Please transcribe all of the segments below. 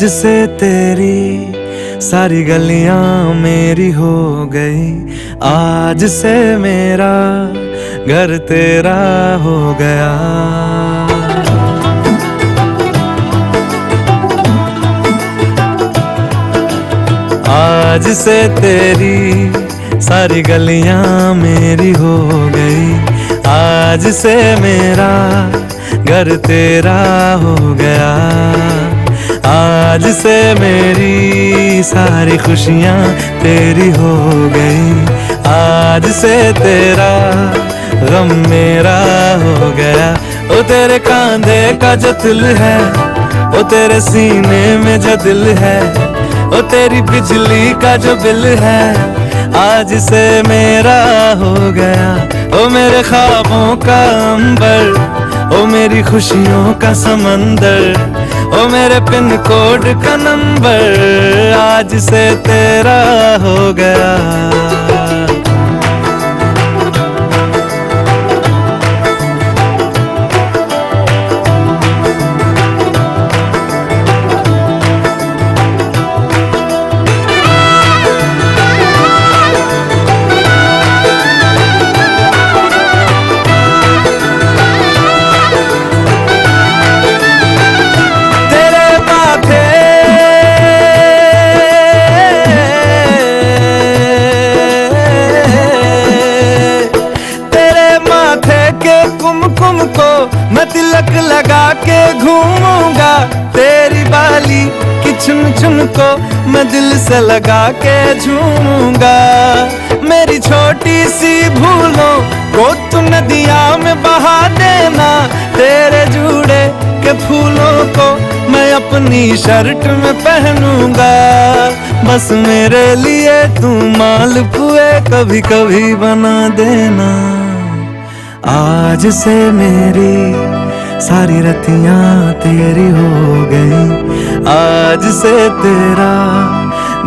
आज से तेरी सारी गलियां मेरी हो गई, आज से मेरा घर तेरा हो गया। आज से तेरी सारी गलियां मेरी हो गई, आज से मेरा घर तेरा हो गया। आज से मेरी सारी खुशियां तेरी हो गई, आज से तेरा गम मेरा हो गया। ओ तेरे कांधे का जो दिल है, ओ तेरे सीने में जो दिल है, ओ तेरी बिजली का जो बिल है, आज से मेरा हो गया। ओ मेरे ख्वाबों का अंबर, ओ मेरी खुशियों का समंदर, ओ मेरे पिन कोड का नंबर, आज से तेरा हो गया। कुमकुम को मैं तिलक लगा के घूमूंगा, तेरी बाली की चुन चुन को मैं दिल से लगा के झूमूंगा। मेरी छोटी सी भूलों को तू नदिया में बहा देना, तेरे जूड़े के फूलों को मैं अपनी शर्ट में पहनूंगा। बस मेरे लिए तू मालपुए कभी कभी बना देना। आज से मेरी सारी रतियां तेरी हो गई, आज से तेरा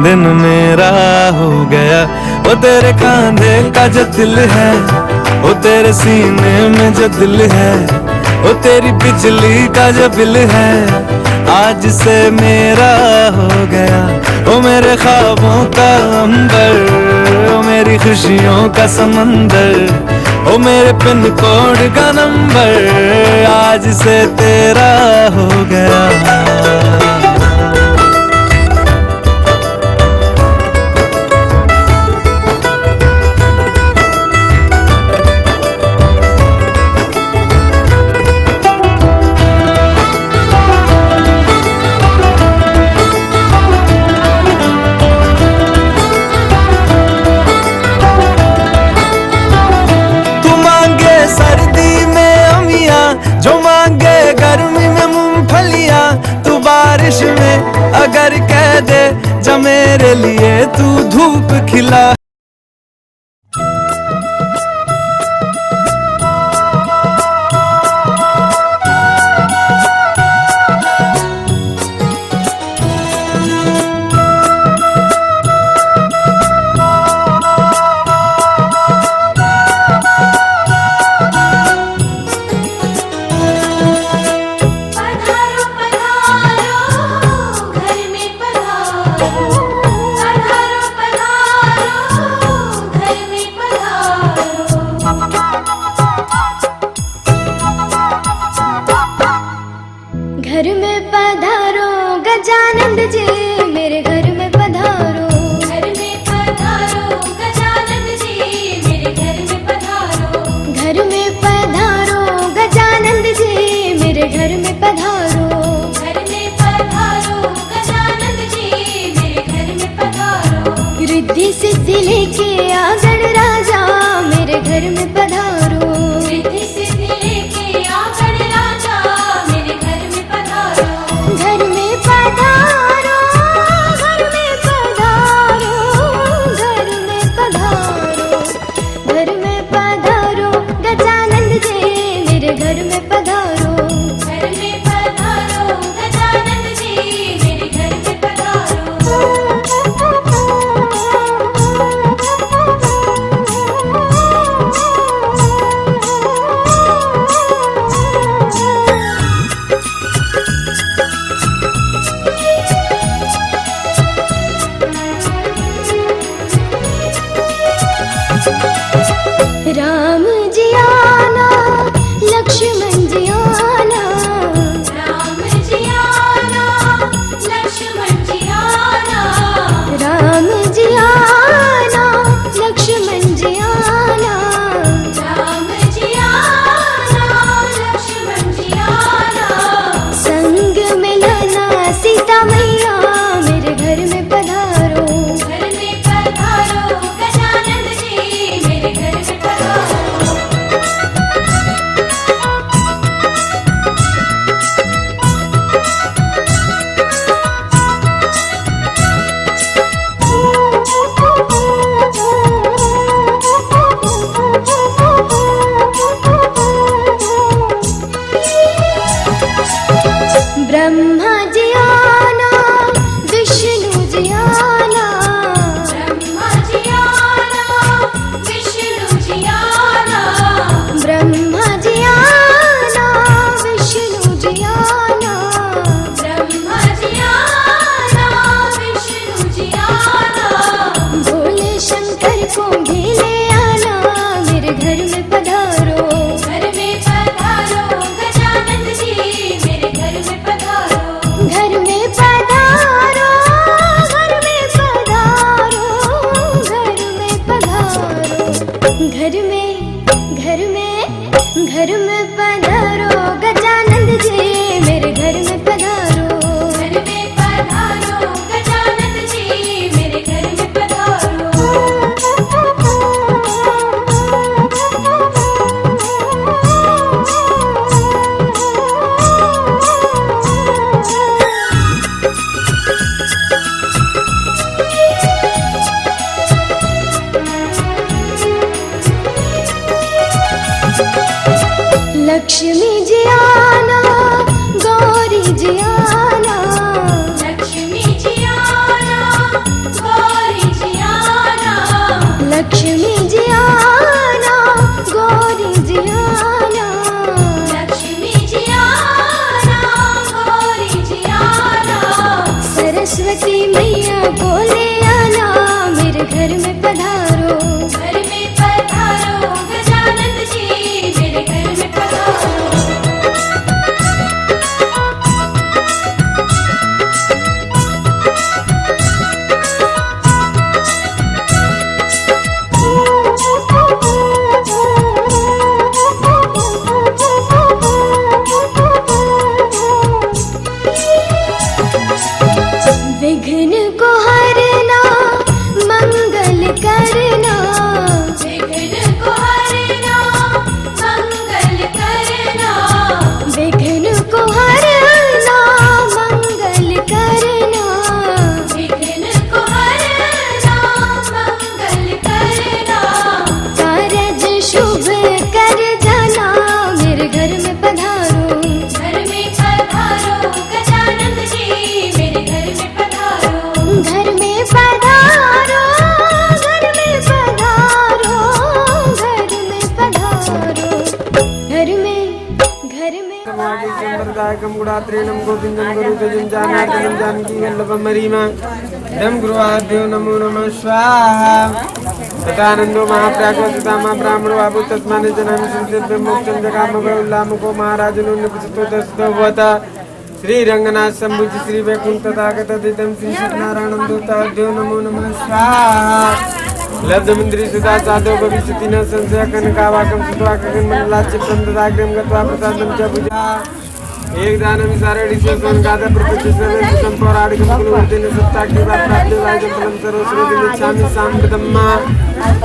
दिन मेरा हो गया। ओ तेरे कांधे का जो दिल है, ओ तेरे सीने में जो दिल है, ओ तेरी बिजली का जो बिल है, आज से मेरा हो गया। ओ मेरे ख्वाबों का अंबर, ओ मेरी खुशियों का समंदर, ओ मेरे पिन कोड का नंबर, आज से तेरा हो गया। सर्दी में अमियां जो मांगे, गर्मी में मूंगफलियां, तू बारिश में अगर कह दे जा मेरे लिए तू धूप खिला। घर में पधारो गजानंद जी, मेरे घर में पधारो। घर में पधारो गजानंद जी, मेरे घर में पधारो। घर में पधारो गजानंद जी, मेरे घर में पधारो। घर में पधारो गजानंद जी, मेरे घर में पधारो। रिद्धि सिद्धि लेके आ गणराजा, मेरे घर में पधारो। रिद्धि सिद्धि लेके आ गणराजा, मेरे घर में पधारो। घर में पधारो, घर में पधारो, घर में पधारो। घर में पधारो गजानंद जी, मेरे घर में पधारो। घर में पधारो गजानंद जी, मेरे घर में पधारो। पोंगे ले आना, मेरे घर में पधारो। घर में पधारो गजानन जी, मेरे घर में पधारो। घर में पधारो, घर में पधारो, घर में पधारो। घर में पधारो गजानन जी, मेरे घर में पधारो। घर में पधारो गजानन जी, मेरे घर में पधारो। लक्ष्मी जी आना, गौरी जी आना। लक्ष्मी जी आना, गौरी जी आना। लक्ष्मी जी आना, गौरी जी आना। लक्ष्मी जी आना, गौरी जी आना। सरस्वती मैया को ले आना, मेरे घर में पधारो। घर में पधारो गजानन जी, मेरे घर में पधारो। विघ्न को हरना, मंगल करना। विघ्न को हरना, मंगल करना। विघ्न को हरना, मंगल करना। विघ्न को हरना, मंगल करना। कारज शुभ कर जाना, मेरे घर में पधारो। घर में पधारो गजानन जी, मेरे घर में पधारो। घर में पधारो, घर में पधारो, घर में पधारो। घर में समागम गुणात्रेणम गोविंदम गुरुतेजं जानार्दनम जानकी वल्लभम मरीमा दम गुरुवाभ्यो नमो नमः स्वाहा। तथानंदो महाप्राज्ञोत्तमा ब्राह्मणो आभूत तस्माने जनामि संसिद्ध मोक्षं जगामः उल्लामको महाराजनो निपतितो दस्तवता। श्री रंगनाथ शंभुज श्री वैकुंठ तथागत दितम श्री सत्यनारायणं दूताभ्यो नमो नमः स्वाहा। लब्धमंत्री सुधा साधो भविष्यति न संशय कनकावाकं सुत्वा गगनमण्डलाच्युतं तदाग्रं गत्वा प्रसादं च भुजा। एक दानम सारणीस्य सोनगादा प्रपंच सर्वं संपौराणिकं कुलवर्तेन सत्ताग्निवा प्राप्तिवाजं फलं सर्वश्रेयं इच्छामि साम्प्रतम्मा।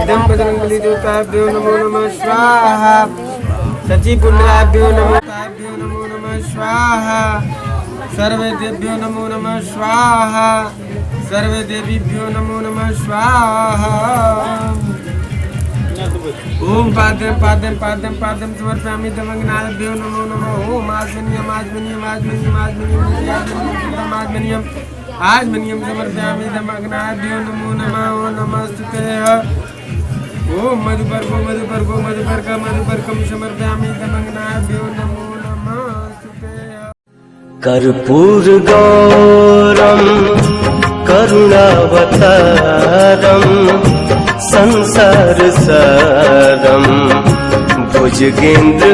इदं बजरंगबली देवताभ्यो नमो नमः स्वाहा। सचिपुण्डाभ्यो नमो नमः स्वाहा। सर्वे देव्यो नमो नमः स्वाहा। सर्वे देवीभ्यो नमो नमः स्वाहा। ओम पाद्यम पाद्यम पाद्यम पाद्यम समर्पयामि दमग्नाभ्यो नमो नमः। ओम आजमनीयम आजमनीयम आजमनीयम आजमनीयम आजमनीयम आजमनीयम समर्पयामि दमग्नाभ्यो नमो नमः। ओम नमस्ते। ओम मधुपर्को मधुपर्को मधुपर्का मधुपर्कम समर्पयामि दमग्नाभ्यो नमो नमः। कर्पूर गौरम करुणावतारम संसार सारम भुजगेन्द्रहारम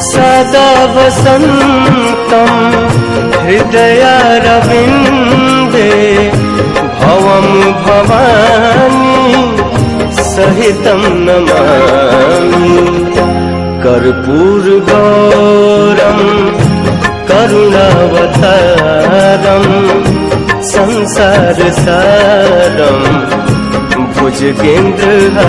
सदा वसंतम हृदयारविंदे भवम भवानी सहितं नमामि। कर्पूर गौरम करुणावतारम संसार सारम भुजगेन्द्रहारम।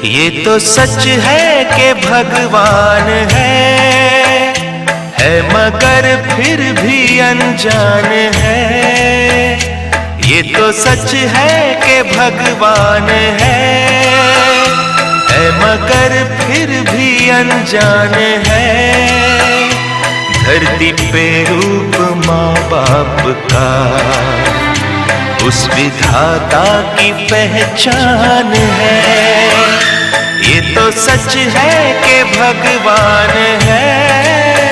ये तो सच है कि भगवान है मगर फिर भी अनजान है। ये तो सच है कि भगवान है मगर फिर भी अनजान है। धरती पे रूप माँ बाप का, उस विधाता की पहचान है। ये तो सच है कि भगवान है।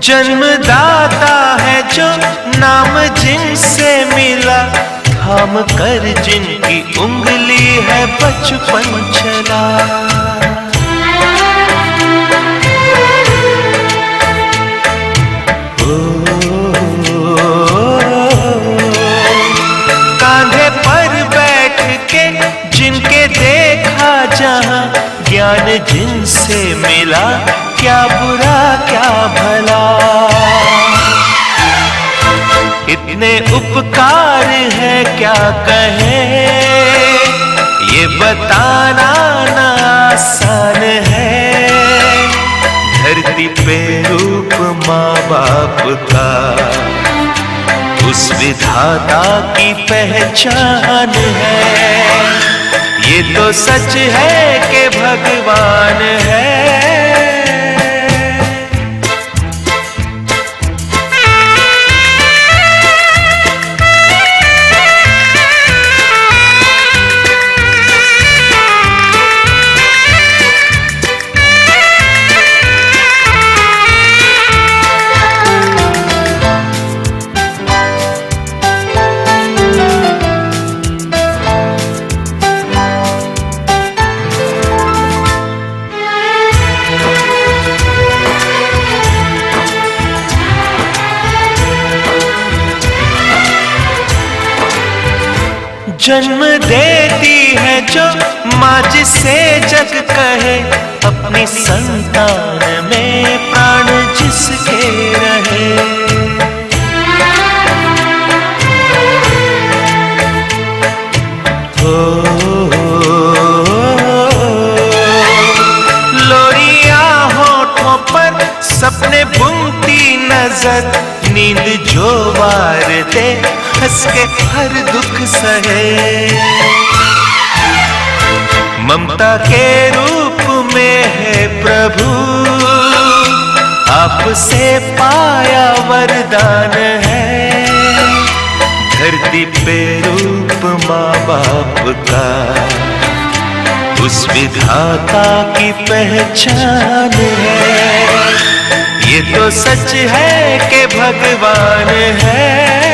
जन्मदाता है जो नाम जिनसे मिला, थाम कर जिनकी उंगली है बचपन चला। कांधे पर बैठ के जिनके देखा जहां, ज्ञान जिनसे मिला, क्या बुरा क्या भला। इतने उपकार है क्या कहें, ये बताना ना आसान है। धरती पे रूप माँ बाप का, उस विधाता की पहचान है। ये तो सच है कि भगवान है। जन्म देती है जो माँ जिसे जग कहे, अपनी संतान में प्राण जिसके रहे। लोरिया होठों पर सपने बुनती नजर, नींद जो वार दे हंस के हर दुख सहे। ममता के रूप में है प्रभु, आपसे पाया वरदान है। धरती पे रूप माँ बाप का, उस विधाता की पहचान है। ये तो सच है कि भगवान है।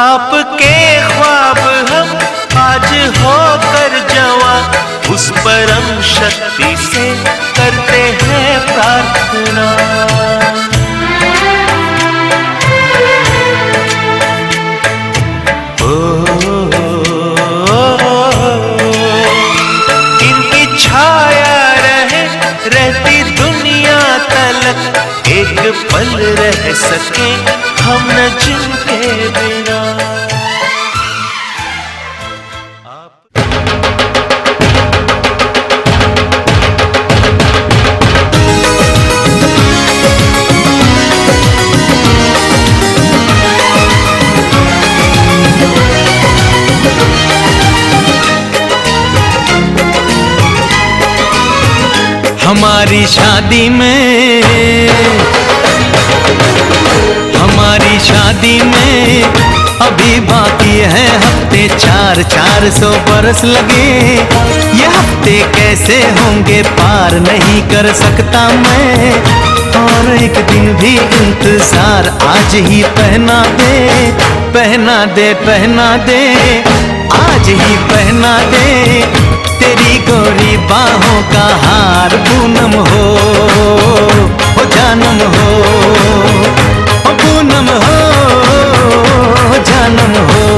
आपके ख्वाब हम आज होकर जवां, उस परम शक्ति से करते हैं प्रार्थना। इनकी छाया रहे रहती दुनिया तलक, एक पल रह सके हम न जिनके बिना। हमारी शादी में अभी बाकी है हफ्ते 400 बरस लगे। ये हफ्ते कैसे होंगे पार नहीं कर सकता मैं, और एक दिन भी इंतजार आज ही पहना दे, पहना दे, पहना दे, आज ही पहना दे तेरी गोरी बाहों का हार। पूनम हो जानम हो, पूनम हो जानम हो।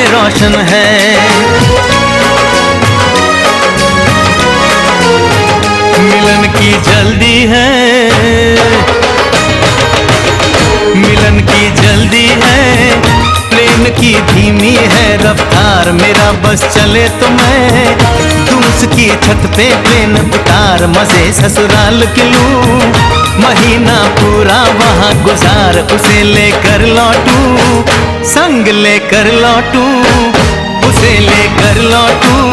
रोशन है मिलन की जल्दी है, मिलन की जल्दी है, प्रेम की धीमी है रफ्तार। मेरा बस चले तो मैं तू उसकी छत पे प्लेन उतार, मजे ससुराल के लूं, महीना पूरा वहाँ गुजार, उसे लेकर लौटूं, संग लेकर लौटूं, उसे लेकर लौटूं,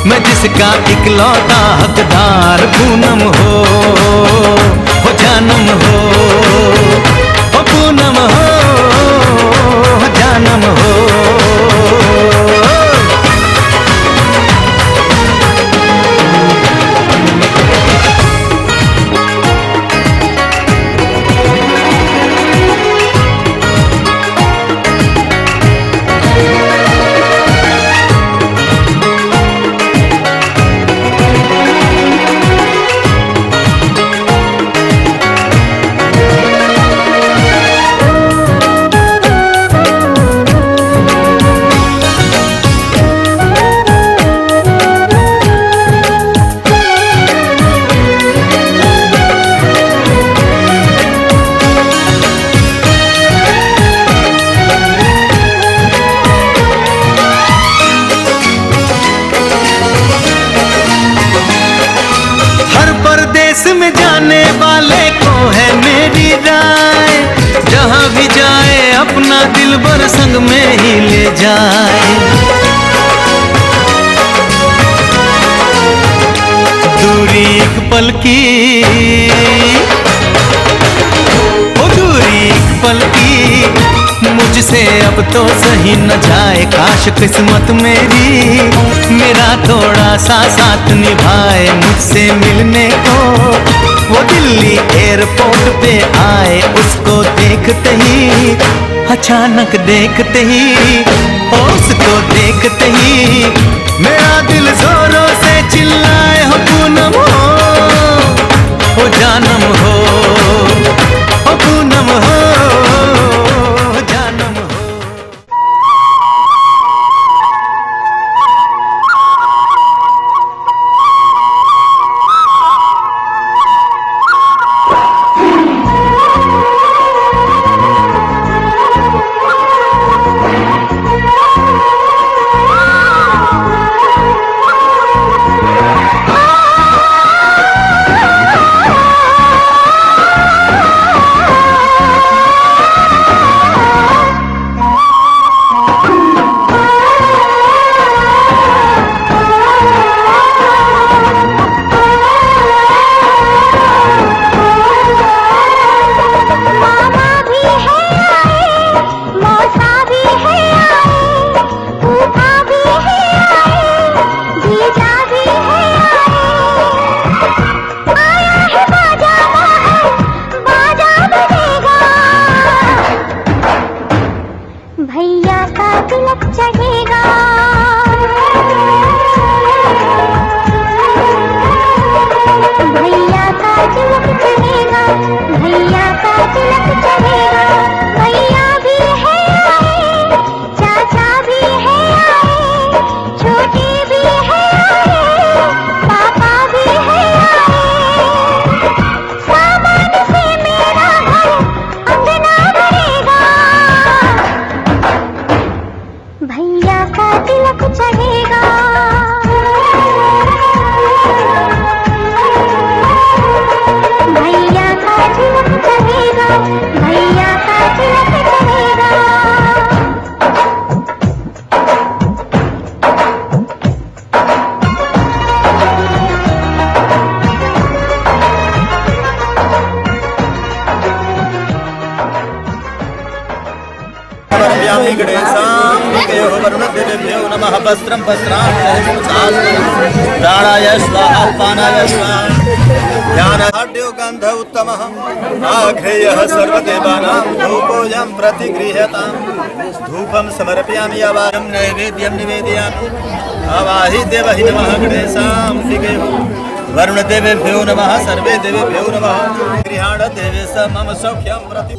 मैं जिसका इकलौता हकदार। पूनम हो जानम हो, पूनम हो जानम हो। में जाने वाले को है मेरी राय, जहां भी जाए अपना दिलबर संग में ही ले जाए। दूरी एक पल की, ओ दूरी एक पल की, मुझसे अब तो सही न जाए। काश किस्मत मेरी मेरा थोड़ा सा साथ निभाए, मुझसे मिलने को वो दिल्ली एयरपोर्ट पे आए। उसको देखते ही, अचानक देखते ही, उसको देखते ही मेरा दिल जोरों से चिल्लाए, हो पूनम हो जानम हो, हो पूनम हो जानम हो। वेङ्कटेशां विजयो वरुणदेवेभ्यो नमः वस्त्रं प्राणाय स्वाहा पानाय स्वाहा ध्यानाढ्यो गन्ध उत्तमः आघ्रेयः सर्वदेवानां धूपोऽयं प्रतिगृह्यताम् धूपं समर्पयामि अवारं नैवेद्यं निवेदयामि आवाहि देवहि नमः गणेशां विजयो वरुणदेवेभ्यो नमः सर्वे देवेभ्यो नमः गृहाण देवेश मम सौख्यं प्रति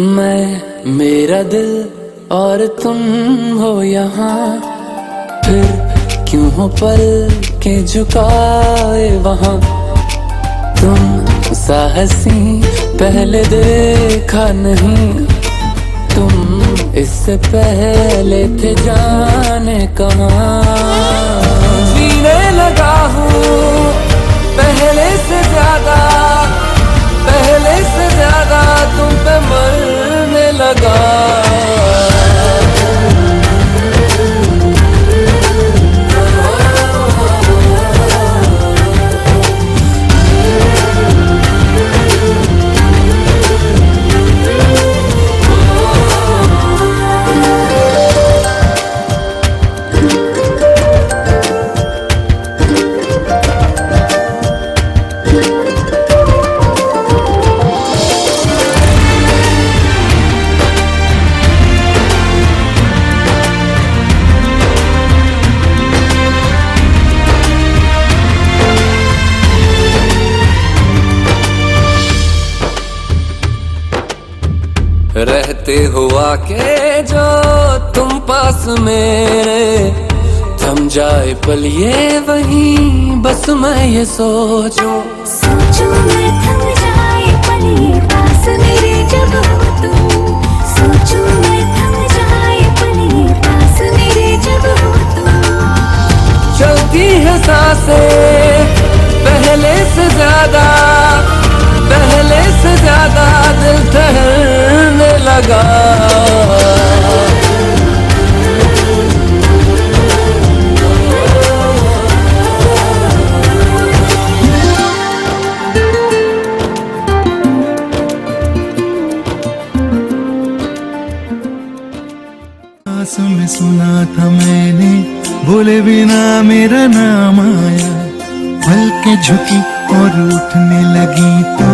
मैं मेरा दिल और तुम हो यहाँ, फिर क्यों हो पल के झुकाए वहाँ। तुम साहसी पहले देखा नहीं, तुम इससे पहले थे जाने कहाँ। जीने लगा हूँ पहले से ज्यादा तुम पे मरने लगा। रहते हुआ के जो तुम पास मेरे, थम जाए पल ये वहीं बस मैं ये सोचूं मैं थम जाए पल ये पास मेरे जब हो तुम। सोचूं मैं थम जाए पल ये पास मेरे जब हो तुम। चलती है सांसें पहले से ज्यादा दिल ठहरने लगा। में सुना था मैंने, बोले बिना मेरा नाम आया। पल के झुकी और उठने लगी तो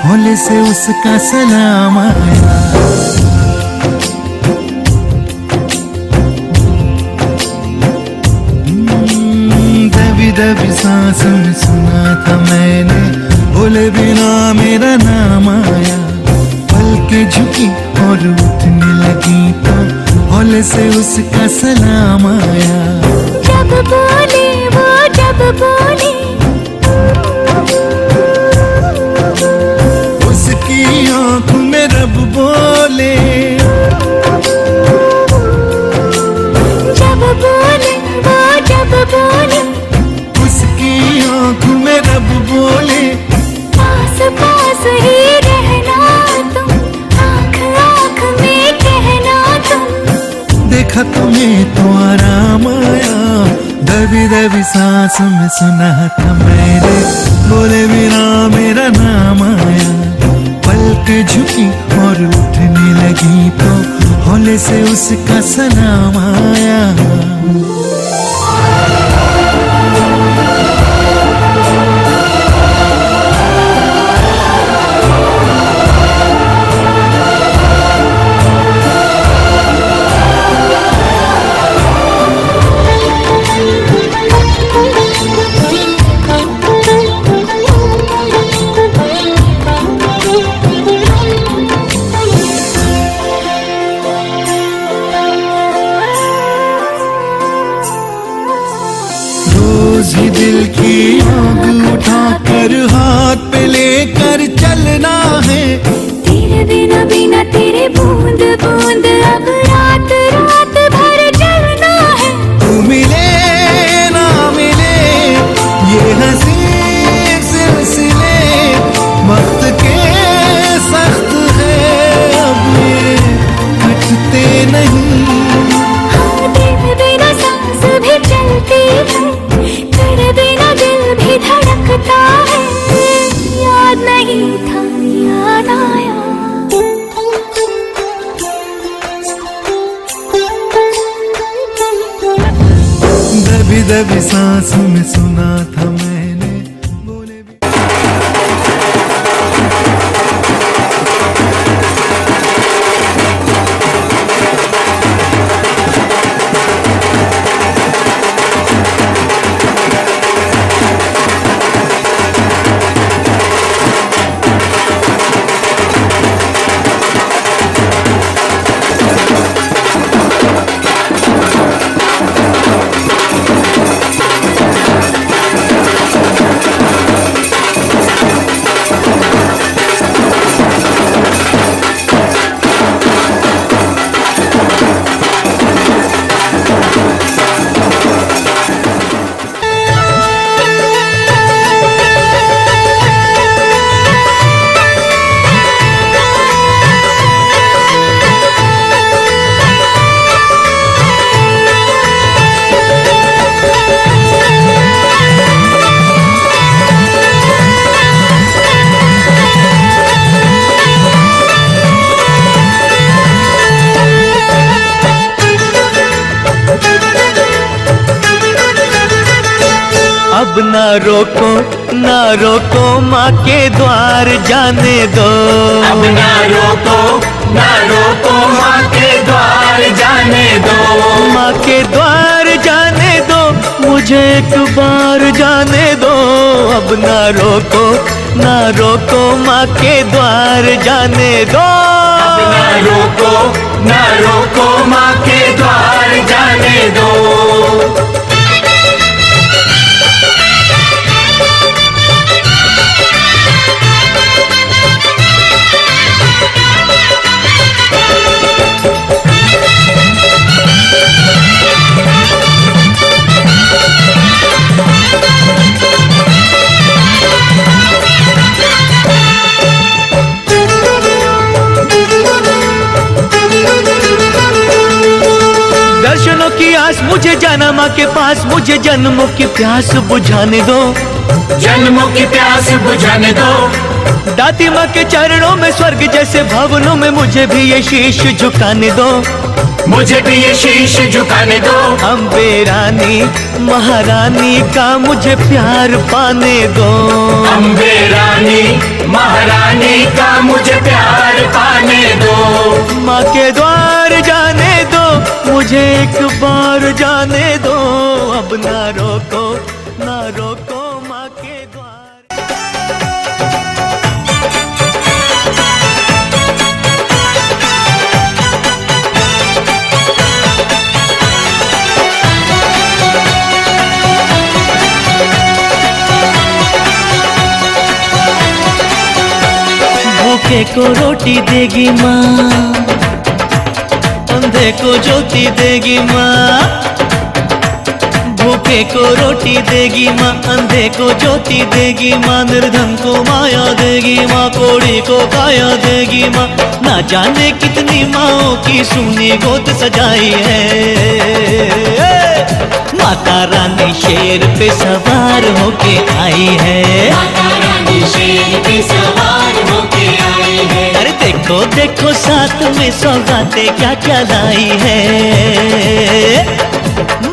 हौले से उसका सलाम आया। दबी दबी सांस में सुना था मैंने, बोले बिना मेरा नाम आया। पल के झुकी और उठने लगी तो हौले से उसका सलाम आया। जब बोले वो जब बोले, उसकी आंखों में रब बोले। जब बोले वो जब बोले, उसकी आंखों में रब बोले। पास पास ही रहना तुम, आँख आँख में कहना तुम। देखा तुम्हें तो आराम आया। दबी दबी सांस में सुना था मैंने, बोले बिना मेरा नाम आया। पल के झुकी और उठने लगी तो हौले से उसका सलाम आया। ही दिल की आग उठाकर हाथ पे लेकर चलना है। तेरे बिना बिना तेरे बूंद बूंद अब रात रात भर जलना है। तू मिले ना मिले ये हंसी सिलसिले वक्त के लगता है याद नहीं था याद आया। दबी दबी सांस में सुना था मैंने बोले भी। अब ना रोको माँ के द्वार जाने दो। अब ना रोको माँ के द्वार जाने दो। माँ के द्वार जाने दो, मुझे एक बार जाने दो। अब ना रोको माँ के द्वार जाने दो। अब ना रोको माँ के द्वार जाने दो। दर्शनों की आस मुझे जाना माँ के पास, मुझे जन्मों की प्यास बुझाने दो। जन्मों की प्यास बुझाने दो। दाती माँ के चरणों में स्वर्ग जैसे भवनों में मुझे भी ये शीश झुकाने दो। मुझे भी ये शीश झुकाने दो। अम्बे रानी महारानी का मुझे प्यार पाने दो। अम्बे रानी महारानी का मुझे प्यार पाने दो। माँ के द्वार जाने दो, मुझे एक बार जाने दो। अब ना रोको माँ के द्वार। भूखे को रोटी देगी माँ, अंधे को ज्योति देगी माँ। भूखे को रोटी देगी माँ, अंधे को ज्योति देगी माँ। निर्धन को माया देगी माँ, कोढ़ी को काया देगी माँ। ना जाने कितनी माँओं की सूनी गोद सजाई है। माता रानी शेर पे सवार होके आई है। माता रानी शेर पे सवार होके आई है। अरे देखो देखो साथ में सौगातें क्या क्या लाई है।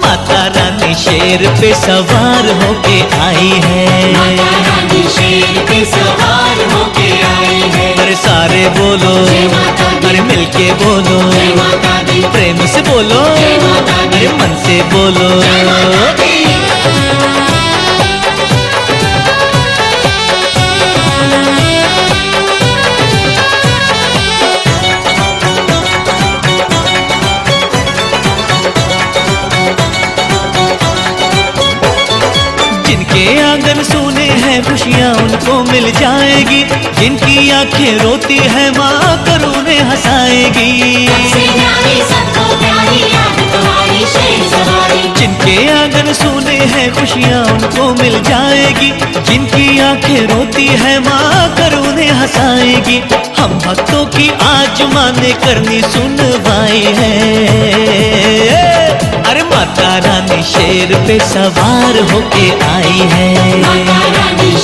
माता रानी शेर पे सवार होके आई है। माता रानी शेर पे सवार होके आई है। अरे सारे बोलो, जय माता दी। अरे मिलके बोलो, जय माता दी। प्रेम से बोलो, जय माता दी। अरे मन से बोलो। जय माता दी। जिनके आंगन सोने हैं खुशियाँ उनको मिल जाएगी। जिनकी आंखें रोती है माँ करुणे हंसाएगी। जिनके आंगन सोने हैं खुशियाँ उनको मिल जाएगी। जिनकी आंखें रोती है माँ करुणे हंसाएगी। हम भक्तों की आज माँ ने करनी सुनवाई है। अरे माता रानी शेर पे सवार होके आई है। माता रानी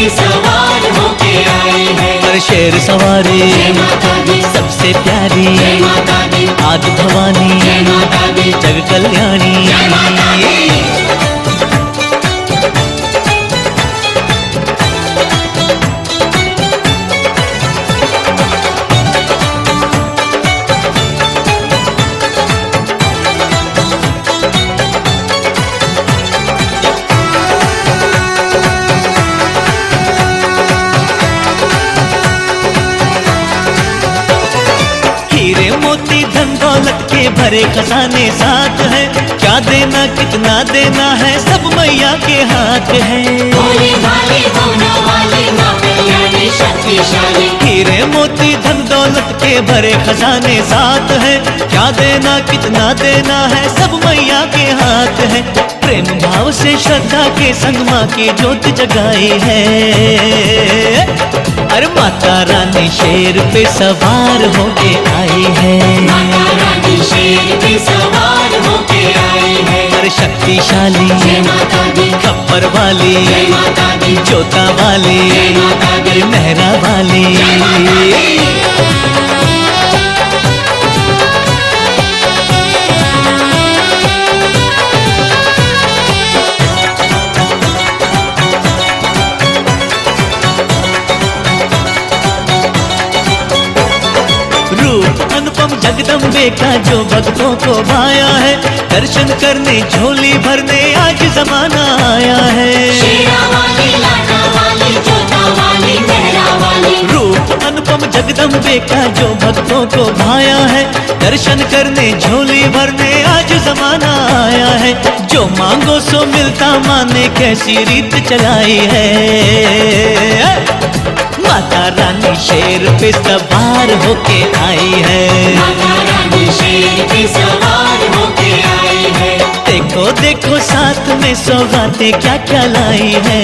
पे सवार होके आई है। पर शेर सवारी जय माता दी, सबसे प्यारी जय माता दी, आदि भवानी जय माता दी, जग कल्याणी। जय माता दी। हीरे मोती धन दौलत के भरे खजाने साथ है, क्या देना कितना देना है सब मैया के हाथ है। भोले भाले होने वाली माँ कल्याणी शक्तिशाली। हीरे मोती धन दौलत के भरे खजाने साथ है, क्या देना कितना देना है सब मैया के हाथ है। प्रेम भाव से श्रद्धा के संग माँ की ज्योत जगाई है। अरे माता रानी शेर पे सवार होके आई है। माता रानी शेर पे सवार होके आई है। अरे शक्तिशाली जय माता दी, खप्पर वाली जय माता दी, जोता वाली जय माता दी, अरे मेहरा वाली। जय माता दी। रूप अनुपम जगदम्बे का जो भक्तों को भाया है, दर्शन करने झोली भरने आज जमाना आया है। शेरा वाली, लाटा वाली, जोता वाली, मेहरा वाली। रूप अनुपम जगदम्बे का जो भक्तों को भाया है, दर्शन करने झोली भरने आज जमाना आया है। जो मांगो सो मिलता माँ ने कैसी रीत चलाई है। माता रानी शेर पे सवार होके आई है। माता रानी शेर पे सवार होके आई है। देखो देखो साथ में सौगातें क्या क्या लाई है।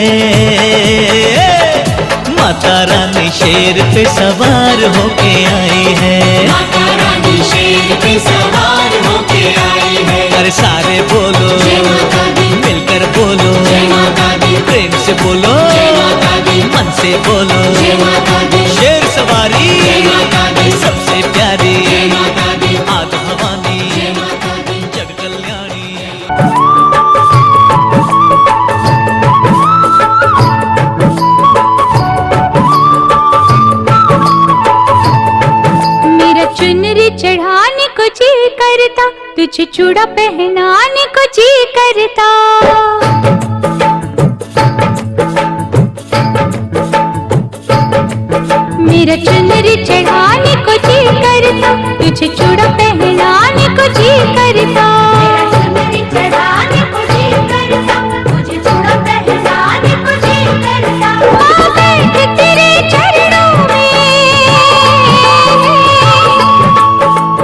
माता रानी शेर पे सवार होके आई है। माता रानी शेर पे सवार होके आई है। अरे सारे बोलो जय माता दी, मिलकर बोलो जय माता दी, प्रेम से बोलो जय माता दी, मन से बोलो जय माता दी, शेर सवारी जय माता दी, सबसे प्यारी जय माता दी, आदि भवानी जय माता दी। जग कल्याणी। मेरा चुनरी चढ़ाने को जी करता, तुझे चूड़ा पहनाने को जी करता। मेरा चुनरी चढ़ाने को जी करता, तुझे चूड़ा पहनाने को जी करता। मेरा चुनरी चढ़ाने को जी करता, तुझे चूड़ा पहनाने को जी करता। माँ बैठ तेरे चरणों में,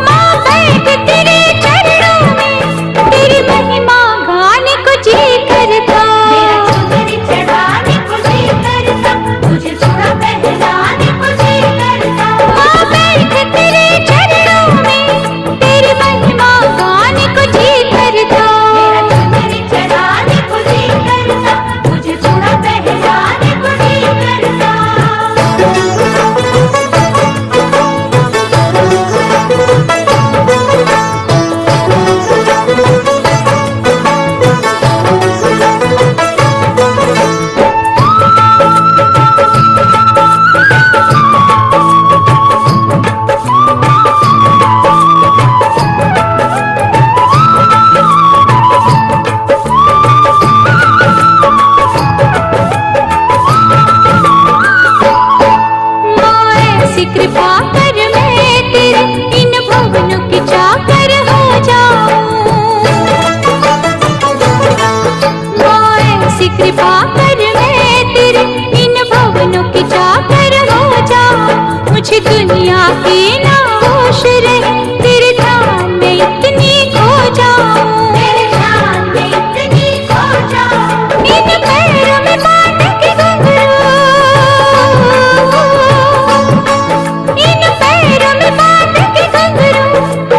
माँ बैठ तेरे चरणों में, तेरी महिमा गाने को जी करता। मेरा चुनरी चढ़ाने को जी करता, तुझे चूड़ा पहनाने को जी करता। माँ बैठ तेरे चरणों में, तेरी महिमा गाने को जी करता। मेरा चुनरी चढ़ाने को जी करता, तुझे चूड़ा पहनाने को जी करता। माँ ऐसी कृपा कर मैं तेरे इन भवनों की चाकर हो जाऊं। माँ ऐसी कृपा कर मैं तेरे इन भवनों की चाकर हो जाऊं। मुझे दुनिया की ना होश रहे, तेरे ध्यान में इतनी खो जाऊं। तेरे ध्यान में इतनी खो जाऊं। इन पैरों में बांध के घुंघरू, इन पैरों में बांध के घुंघरू,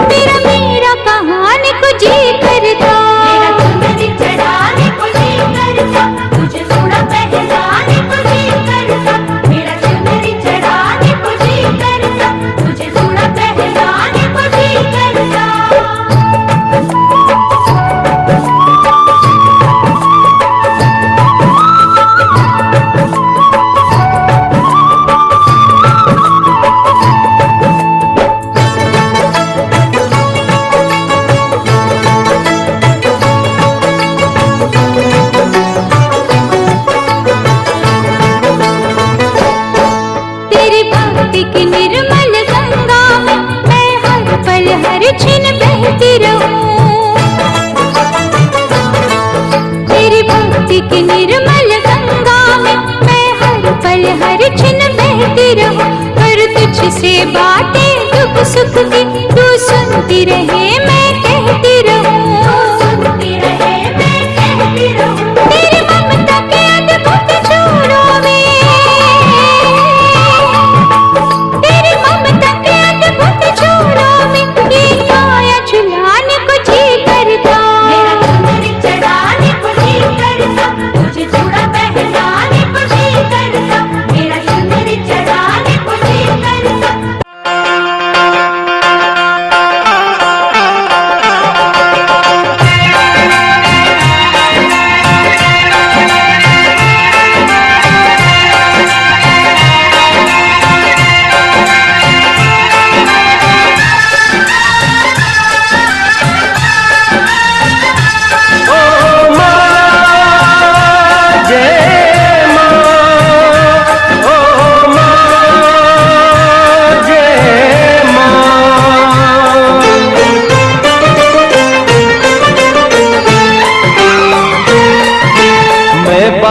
मेरा मेरा कहानी को जी करता। मेरा चुनरी चढ़ाने को जी करता, तुझे चूड़ा पहनाने को जी करता।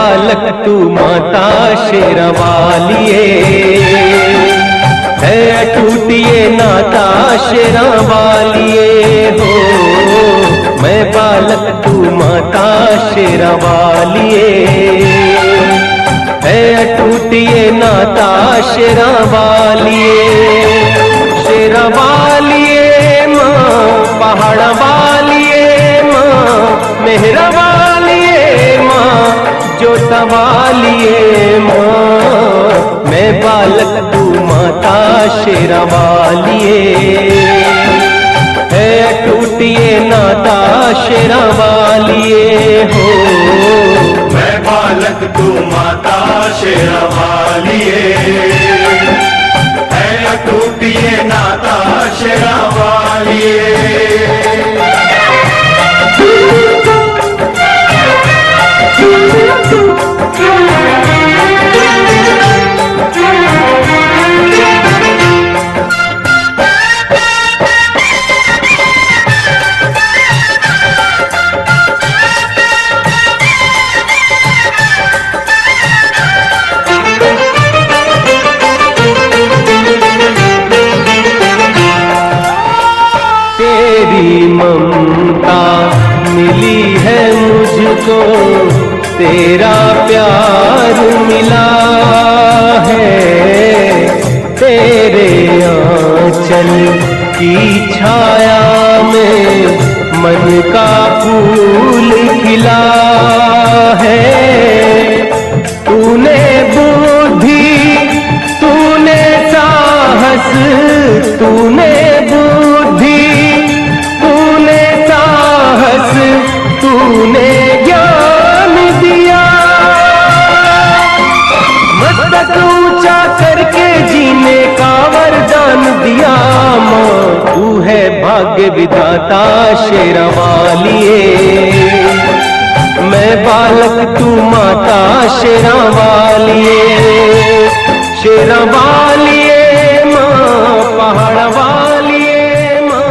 बालक तू माता शेरावालिए, है अटूट ये नाता शेरावालिए हो। मैं बालक तू माता शेरावालिए, है अटूट ये नाता शेरावालिए। शेरावालिए माँ पहाड़ वालिए माँ, मेहरा वालिए माँ जोता वालिए माँ। मैं बालक तू माता शेरावालिए, है अटूट ये नाता शेरावालिए हो। मैं बालक तू माता शेरावालिए, है अटूट ये नाता शेरावालिए। तेरी ममता मिली है मुझको, तेरा प्यार मिला है। तेरे आंचल की छाया में मन का फूल खिला है। तूने बुद्धि तूने साहस, तूने बुद्धि तूने साहस, तूने ज्ञान दिया। मस्तक ऊंचा करके जीने का वरदान दिया। माँ तू है भाग्य विधाता शेरावालिए, मैं बालक तू माता शेरावालिए। शेरावालिए माँ पहाड़ वालिए माँ।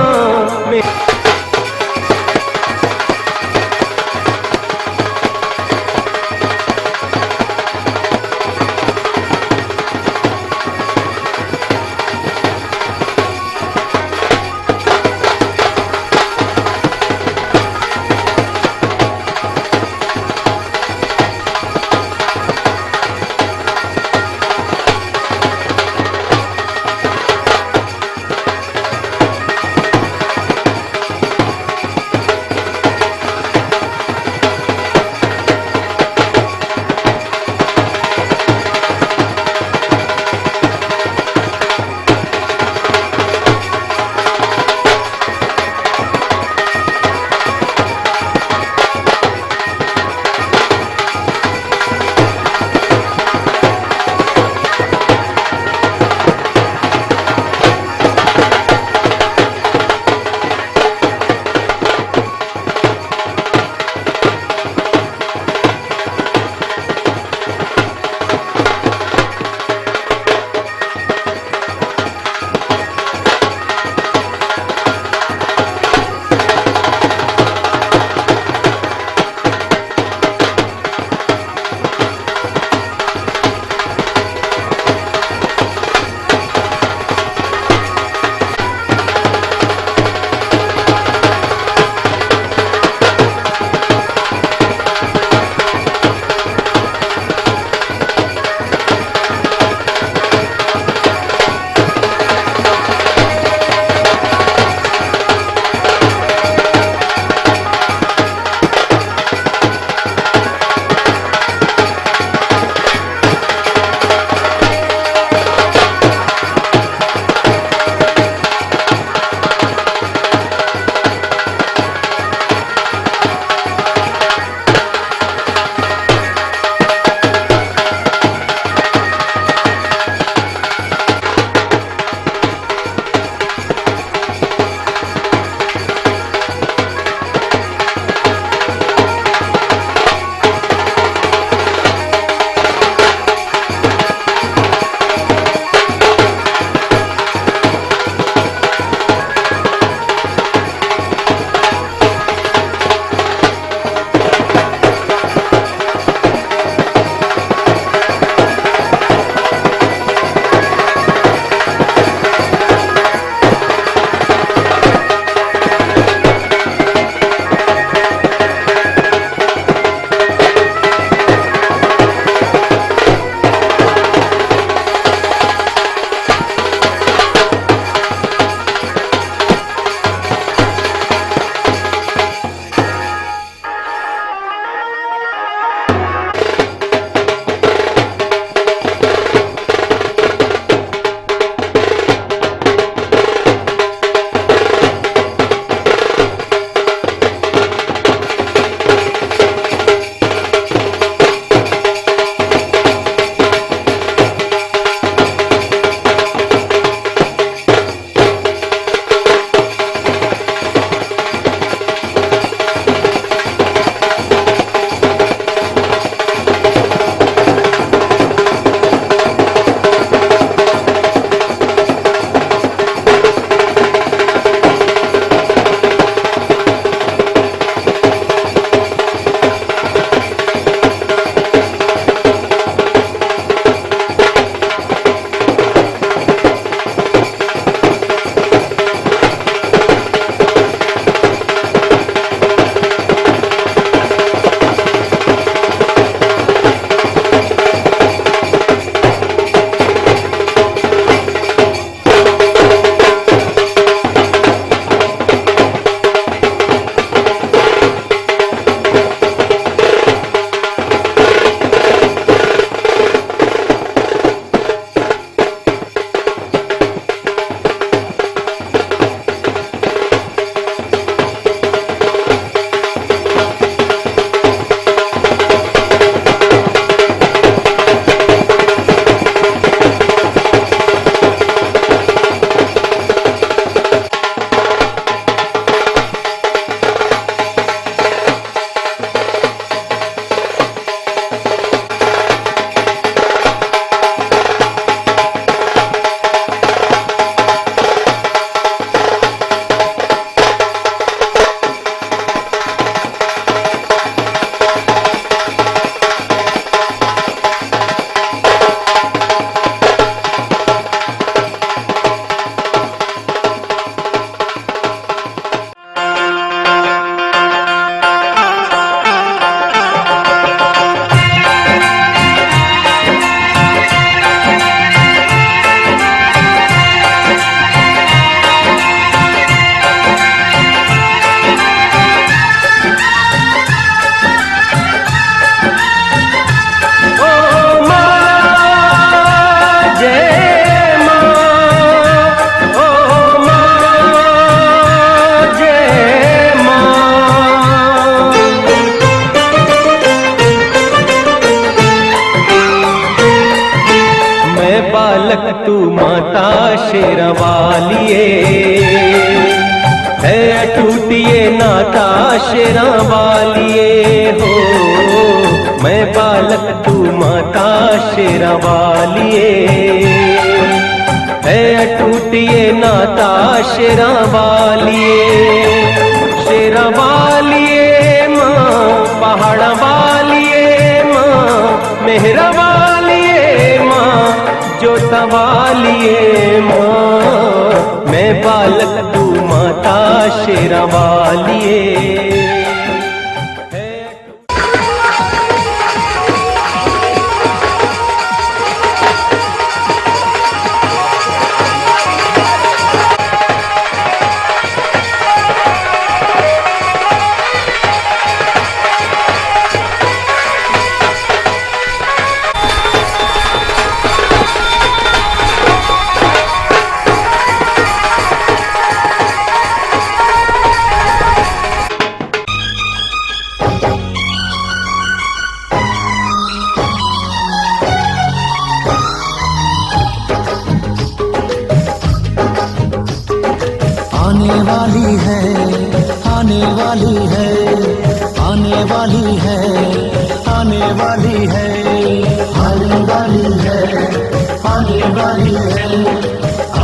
तू माता शेरावालिए, है अटूट ये नाता शेरावालिए हो। मैं बालक तू माता शेरावालिए, है अटूट ये नाता शेरावालिए। शेरावालिए माँ, पहाड़ा वालिए माँ, मेहरा वालिए माँ, जोता वालिए माँ। मैं बालक तू माता शेरावालिए। आने वाली है, आने वाली है, आने वाली है, आने वाली है, आने वाली है, आने वाली है,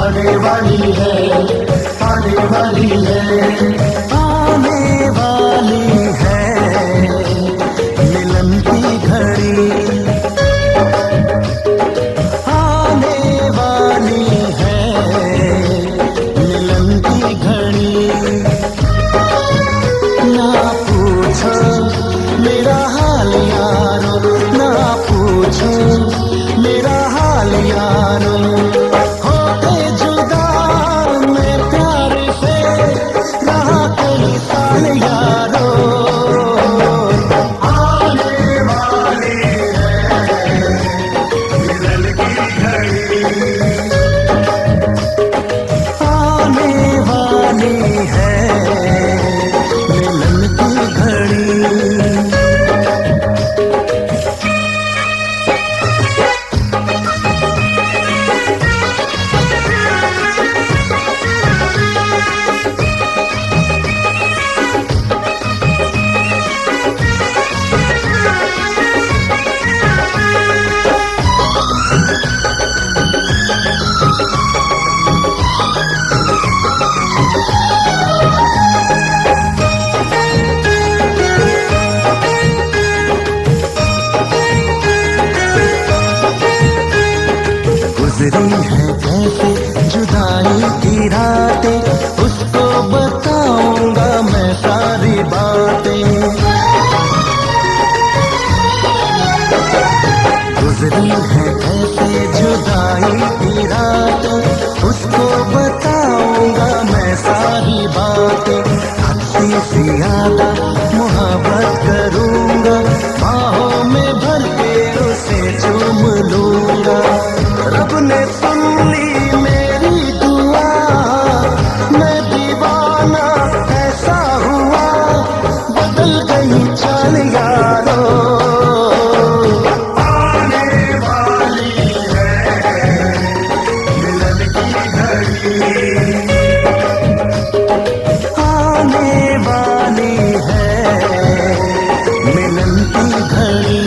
आने वाली है, आने वाली है, आने वाली है मिलन की घड़ी, आने वाली है मिलन की घड़ी। ना पूछो मेरा हाल यारो, ना पूछो मेरा हाल यारो, होते जुदा मैं प्यार से रहा कई साल यारो। आने वाली है मिलन की घड़ी, आने वाली है मिलन की घड़ी। गुजरी है कैसे जुदाई की रातें, उसको बताऊंगा मैं सारी बातें। गुजरी है कैसे जुदाई की रातें, उसको बताऊंगा मैं सारी बातें। हद से ज्यादा मोहब्बत करूंगा, बाहों में भर के उसे चूम लूंगा। रब ने सुन ली मेरी दुआ, मैं दीवाना ऐसा हुआ, बदल गई चाल यारो। आने वाली है मिलन की घड़ी, आने वाली है मिलन की घड़ी।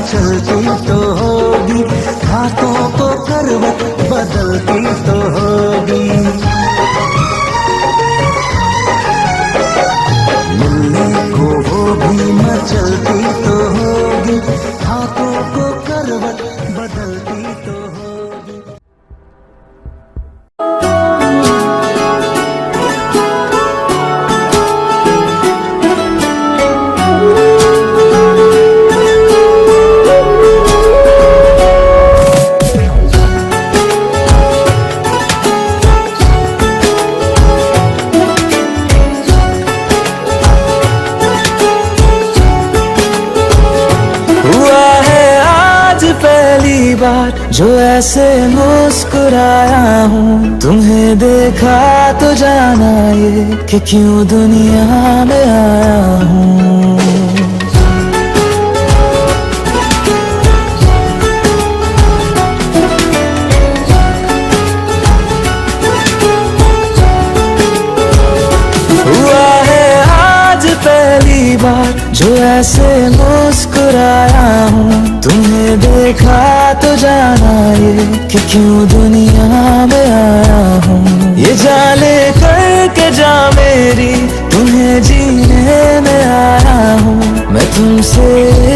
चलती तो होगी, हाथों को करवट बदलती तो होगी। मिलने को वो भी मचलती तो होगी, हाथों को करवट बदलती तो होगी। बार जो ऐसे मुस्कुराया हूँ, तुम्हें देखा तो जाना ये कि क्यों दुनिया में आया हूँ। हुआ है आज पहली बार जो ऐसे मुस्कुराया हूँ, तुम्हें देखा तो जाना ये कि क्यों दुनिया में आया हूँ। ये जाने करके जा मेरी तुम्हें जीने में आया हूँ। मैं तुमसे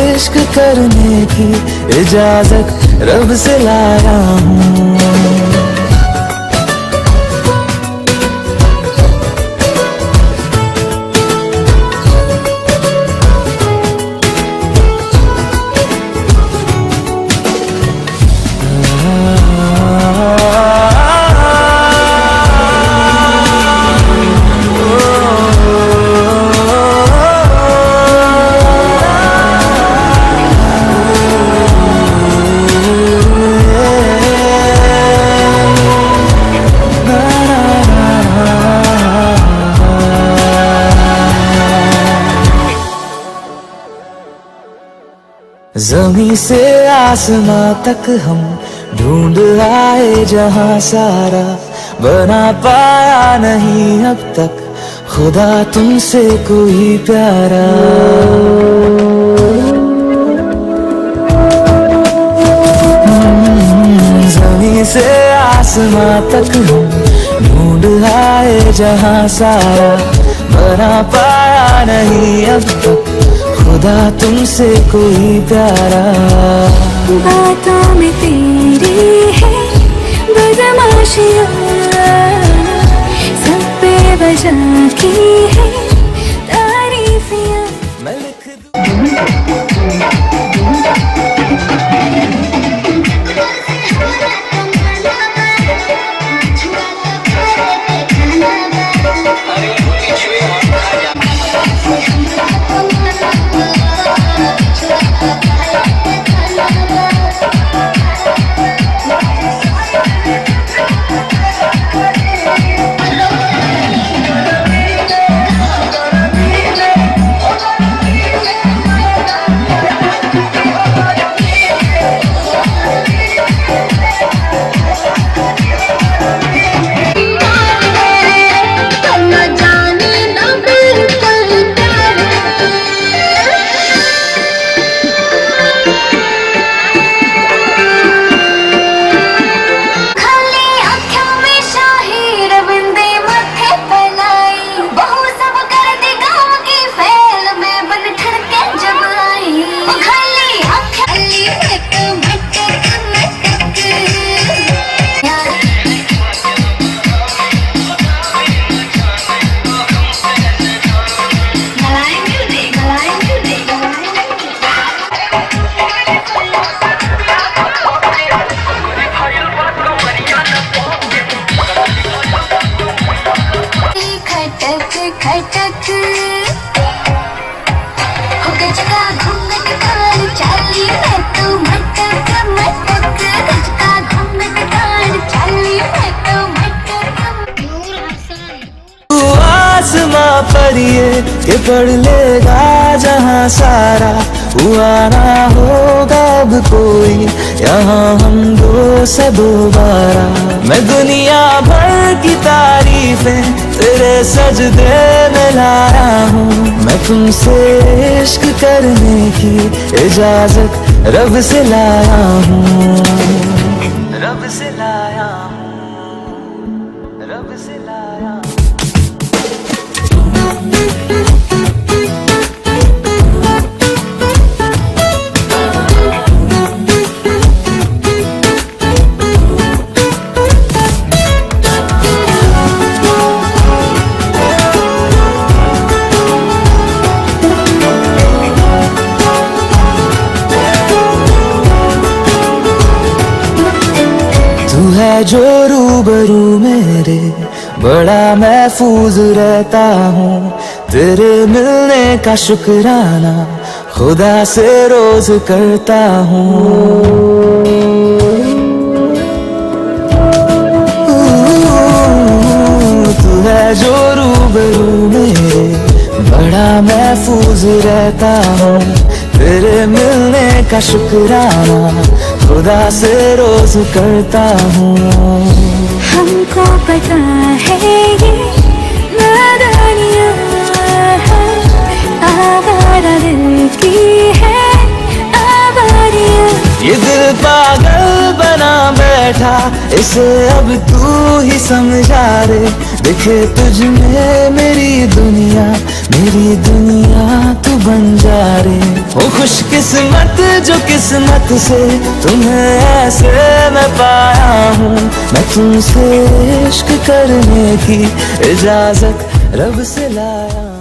इश्क करने की इजाजत रब से लाया हूँ। ज़मीं से आसमां तक हम ढूंढ आए जहां सारा, बना पाया नहीं अब तक खुदा तुमसे कोई प्यारा। ज़मीं से आसमां तक हम ढूंढ आए जहां सारा, बना पाया नहीं अब तक खुदा तुमसे कोई प्यारा। बातों में तेरी है बदमाशियाँ, सब पे वजह की है तारीफियाँ। मैं लिख दूँ खटक हो गजका घूंघट कान चाली मैं तो मटक मटक, गजका घूंघट कान चाली मैं तो मटक। आसमां पर ये कि पढ़ लेगा जहां सारा, हुआ ना होगा अब कोई यहाँ हम दो से दोबारा। मैं दुनिया भर की तारीफें तेरे सजदे में लाया हूँ। मैं तुमसे इश्क करने की इजाजत रब से लाया हूँ। रब से लाया हूँ, रब से लाया हूँ। तू है जो रूबरू मेरे, बड़ा महफूज रहता हूँ। तेरे मिलने का शुक्राना खुदा से रोज करता हूँ। है जो रूबरू मेरे, बड़ा महफूज रहता हूँ। तेरे मिलने का शुक्राना खुदा से रोज करता हूँ। हमको पता है ये नादानियाँ हैं, आवारा दिल की है आवारियाँ। ये दिल पागल बना बैठा, इसे अब तू ही समझा रे। दिखे तुझ में मेरी दुनिया तू बन जा रे। ओ खुशकिस्मत जो किस्मत से तुम्हें ऐसे मैं पाया हूँ। मैं तुमसे इश्क करने की इजाजत रब से लाया हूँ।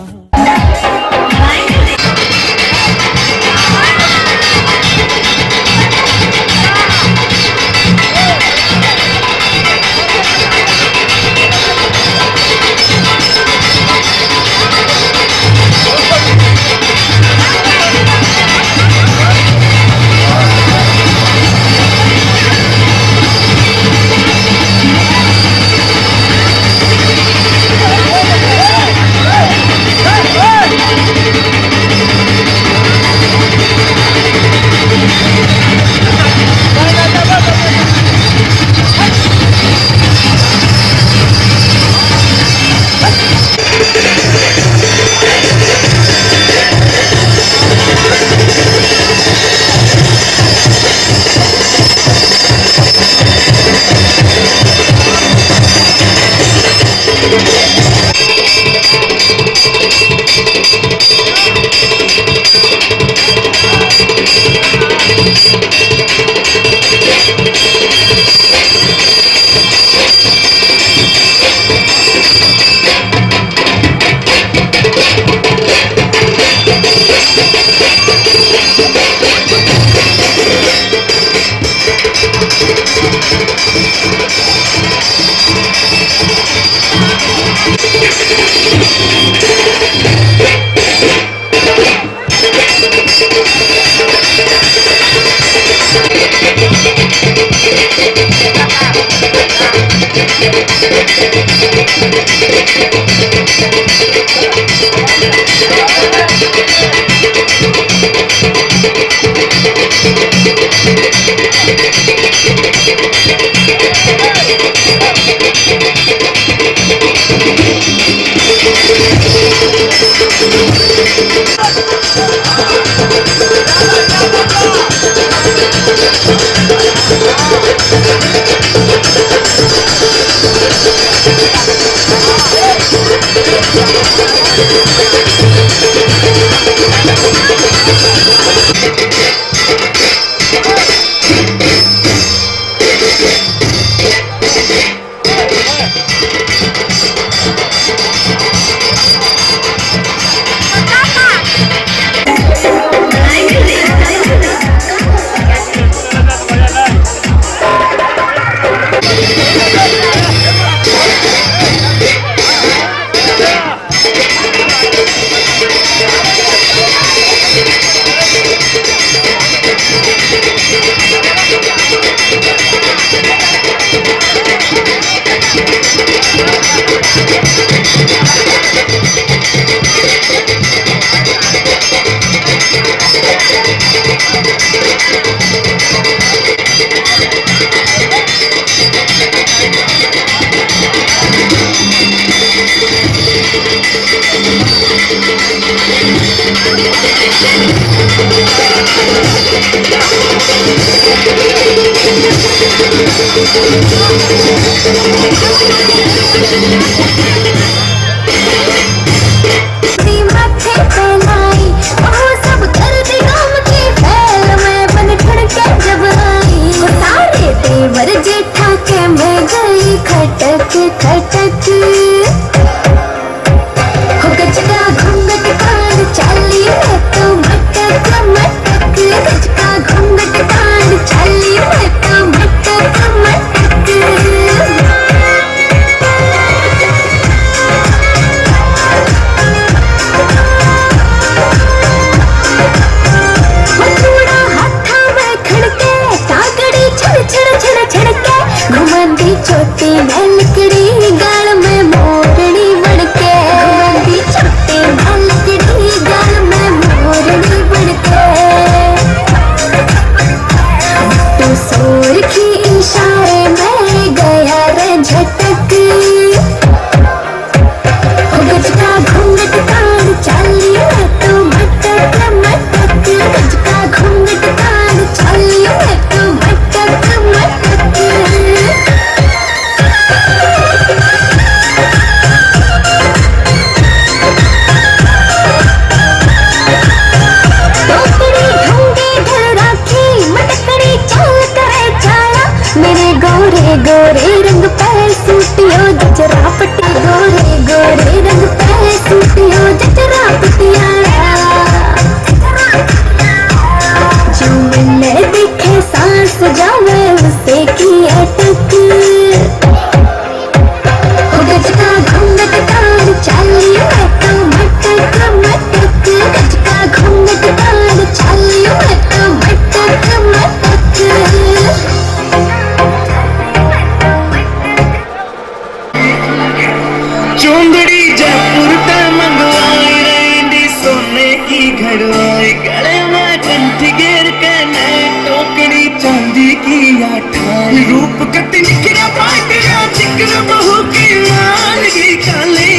जयपुर ते मंगवाई रेंदी सोने की घड़वाई गले में कंठी गिर के नए टोकरी चांदी की आठाई रूप कति निखरा पाटिया जिक्र बहू की मानगी काली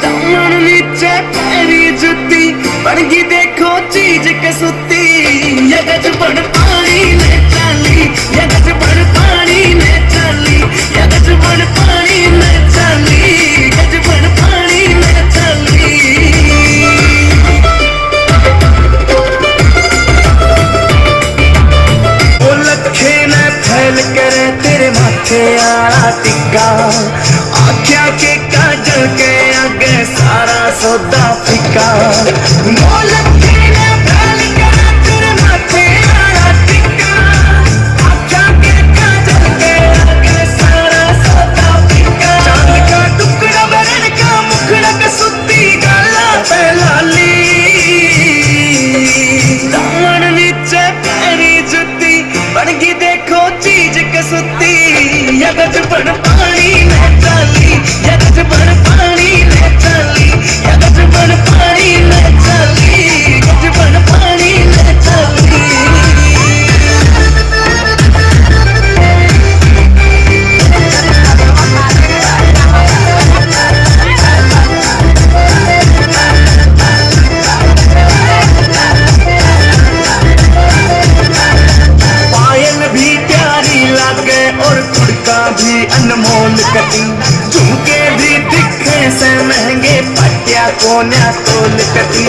दामन नीचे पैरी जुती बनगी देखो चीज कसुती यगज बड़ पानी में चाली यगज बड़ पानी में चाली यगज बड़ पानी में चाली यगज बड़ पानी में चाली ओ लखे ने फैल करे तेरे माथे आला टिक्का आख्या के काजल के आगे सारा सौदा फिका ओ लखे ने फैल करे तेरे माथे आला टिक्का आख्या के काजल के आगे सारा सौदा फिका चांद का टुकड़ा बरन का मुखड़ा कसुती गाला पे लाली दामन नीचे पैरी जुती बनगी देखो चीज कसुती यगज बड़ पानी में चाली यगज बड़ पानी में चाली यगज बड़ पानी में चाली यगज बड़ पानी में चाली पायल भी प्यारी लागे और कुड़का भी अनमोल कटी झुमके भी दिखे से महंगे पटिया कोन्या तोल कटी